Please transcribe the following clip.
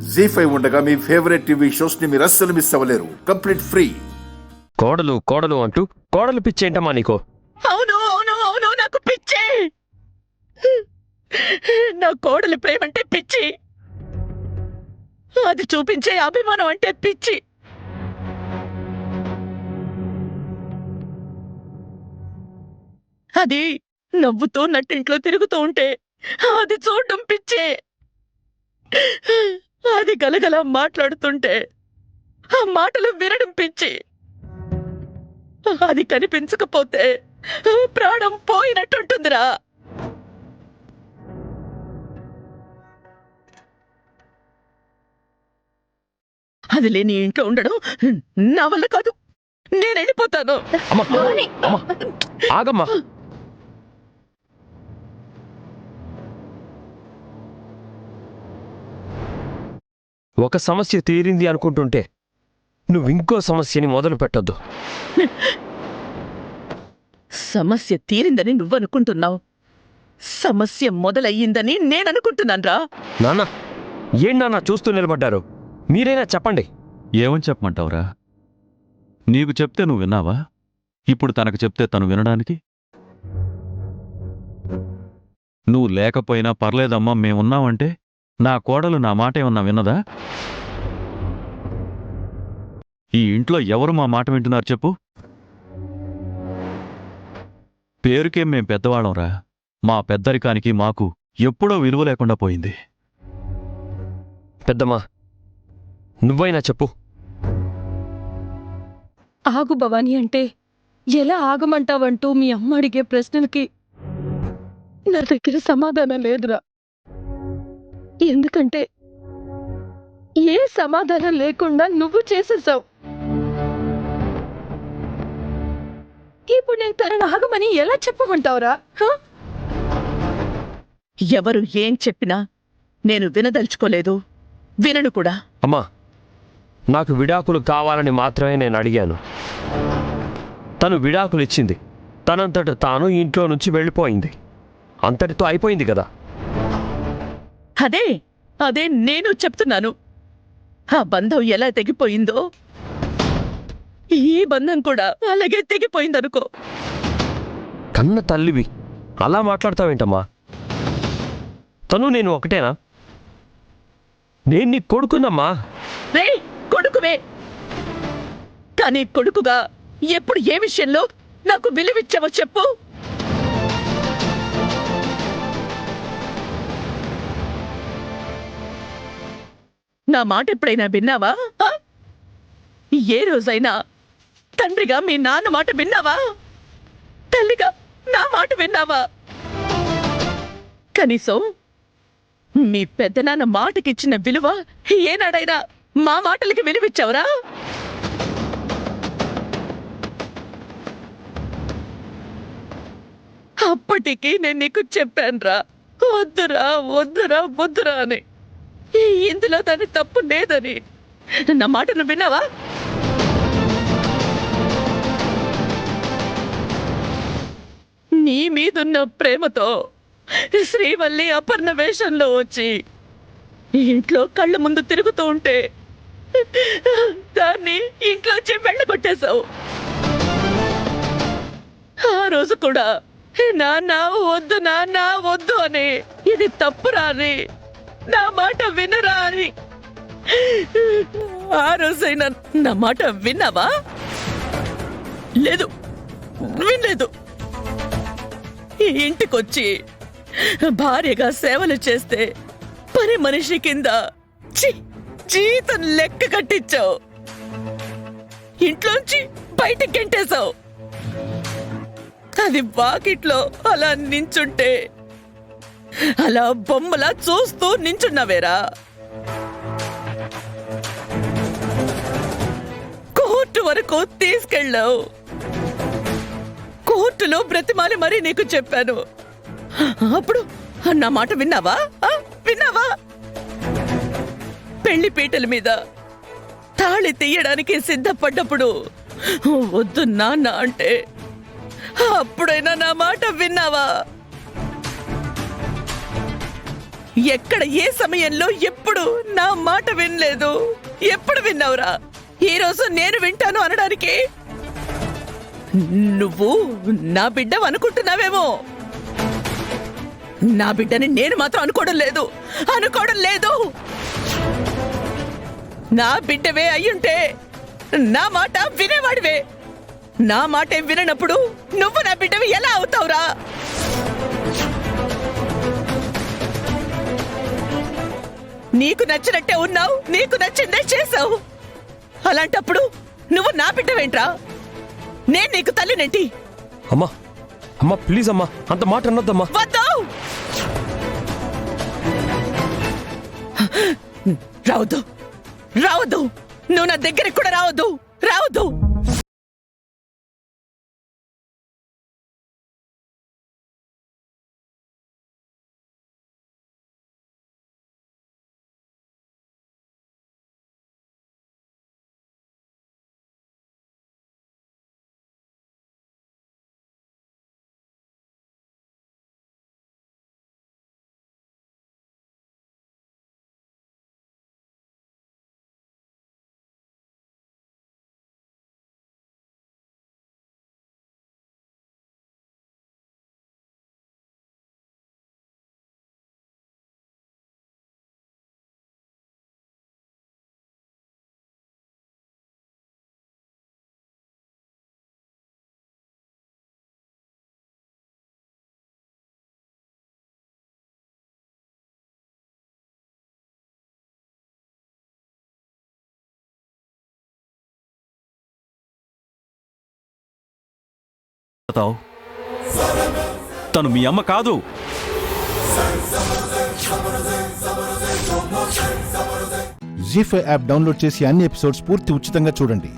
జీ5 ఉండగా మీ favourite TV shows ని మీరు అస్సలు మిస్ అవ్వలేరు. Complete free. కోడలు కోడలు అంటూ కోడలు పిచ్చేంటమ్మా నీకో? అవును అవును అవును, నాకు పిచ్చి. నా కోడలి ప్రేమంటే పిచ్చి, అది చూపించే అభిమానం అంటే పిచ్చి. అది నవ్వుతూ నట్టింట్లో తిరుగుతూ ఉంటే అది చూడటం పిచ్చే. అది గలగల మాట్లాడుతుంటే ఆ మాటలు వినడం పిచ్చి. అది కనిపించకపోతే ప్రాణం పోయినట్టుంటుందిరా. అది లేని ఇంట్లో ఉండడం నా వల్ల కాదు. నేను వెళ్ళిపోతాను. ఆగమ్మా. ఒక సమస్య తీరింది అనుకుంటుంటే నువ్వు ఇంకో సమస్యని మొదలు పెట్టొద్దు. సమస్య తీరిందని నువ్వనుకుంటున్నావు, సమస్య మొదలయ్యిందని నేననుకుంటున్నాన్రా. నాన్న, ఏం నాన్న చూస్తూ నిలబడ్డారు? మీరైనా చెప్పండి. ఏమని చెప్పమంటావురా? నీకు చెప్తే నువ్వు విన్నావా? ఇప్పుడు తనకు చెప్తే తను వినడానికి? నువ్వు లేకపోయినా పర్లేదమ్మా, మేమున్నామంటే నా కోడలు నా మాట ఏమన్నా విన్నదా? ఈ ఇంట్లో ఎవరు మా మాట వింటున్నారు చెప్పు? పేరుకేం మేం పెద్దవాళ్ళంరా. మా పెద్దరికానికి మాకు ఎప్పుడో విలువ లేకుండా పోయింది. పెద్దమ్మా, నువ్వైనా చెప్పు. ఆగు భవానీ అంటే ఎలా ఆగమంటావంటూ మీ అమ్మ అడిగే ప్రశ్నలకి నా దగ్గర సమాధానం లేదురా. ఎందుకంటే ఏ సమాధానం లేకుండా నువ్వు చేసేసావు. ఇప్పుడు నేను తనను ఆగమని ఎలా చెప్పమంటావురా? ఎవరు ఏం చెప్పినా నేను వినదలుచుకోలేదు, వినను కూడా. అమ్మా, నాకు విడాకులు కావాలని మాత్రమే నేను అడిగాను. తను విడాకులు ఇచ్చింది, తనంతట తాను ఇంట్లో నుంచి వెళ్ళిపోయింది. అంతటితో అయిపోయింది కదా. అదే అదే నేను చెప్తున్నాను. ఆ బంధం ఎలా తెగిపోయిందో ఈ బంధం కూడా అలాగే తెగిపోయిందనుకో. కన్న తల్లివి అలా మాట్లాడతావేంటమ్మా? తను నేను ఒకటేనా? నేను నీ కొడుకున్నమ్మా. రే కొడుకువే, కానీ కొడుకుగా ఎప్పుడు ఏ విషయంలో నాకు విలువిచ్చావో చెప్పు. నా మాట ఎప్పుడైనా విన్నావా? ఏ రోజైనా తండ్రిగా మీ నాన్న మాట విన్నావా? తల్లిగా నా మాట విన్నావా? కనీసం మీ పెద్దనాన్న మాటకిచ్చిన విలువ ఏనాడైనా మా మాటలకి విలువిచ్చావురా? అప్పటికి నేను నీకు చెప్పానురా, వద్దురా వద్దురా వద్దురా అని. ఇందులో దాని తప్పు లేదని. నా మాటను విన్నావా? నీ మీదున్న ప్రేమతో శ్రీవల్లి అపర్ణ వేషంలో వచ్చి ఇంట్లో కళ్ళ ముందు తిరుగుతూ ఉంటే దాన్ని ఇంట్లోంచి వెళ్ళగొట్టేశావు. ఆ రోజు కూడా నాన్న వద్దు, నాన్న వద్దు అని, ఇది తప్పురా అని, నా మాట వినరా అని. ఆ రోజైనా నా మాట విన్నావా? లేదు, వినలేదు. ఈ ఇంటికొచ్చి భార్యగా సేవలు చేస్తే పని మనిషి కింద జీతం లెక్క కట్టించావు. ఇంట్లోంచి బయటికి గెంటేశావు. అది వాకిట్లో అలా నించుంటే అలా బొమ్మలా చూస్తూ నించున్నావేరా. కోర్టు వరకు తీసుకెళ్ళావు. కోర్టులో బ్రతిమాలి మరీ నీకు చెప్పాను. అప్పుడు నా మాట విన్నావా? విన్నావా? పెళ్లి పీటల మీద తాళి తీయడానికి సిద్ధపడ్డప్పుడు వద్దు నాన్న అంటే అప్పుడైనా నా మాట విన్నావా? ఎక్కడ ఏ సమయంలో ఎప్పుడు నా మాట వినలేదు. ఎప్పుడు విన్నావురా? ఈ రోజు నేను వింటాను అనడానికి నువ్వు నా బిడ్డ అనుకుంటున్నావేమో. నా బిడ్డని నేను మాత్రం అనుకోవడం లేదు. నా బిడ్డవే అయ్యుంటే నా మాట వినేవాడివే. నా మాట విననప్పుడు నువ్వు నా బిడ్డవి ఎలా అవుతావురా? నీకు నచ్చినట్టే ఉన్నావు, నీకు నచ్చిందే చేసావు. అలాంటప్పుడు నువ్వు నా బిడ్డవేంట్రా? నేను నీకు తల్లినేంటి? అమ్మా అమ్మా ప్లీజ్ అమ్మా, అంత మాట అన్నొద్దమ్మా. వద్దు, రావద్దు. నువ్వు నా దగ్గరికి కూడా రావద్దు. తను మీ అమ్మ కాదు. జీ5 యాప్ డౌన్లోడ్ చేసి అన్ని ఎపిసోడ్స్ పూర్తి ఉచితంగా చూడండి.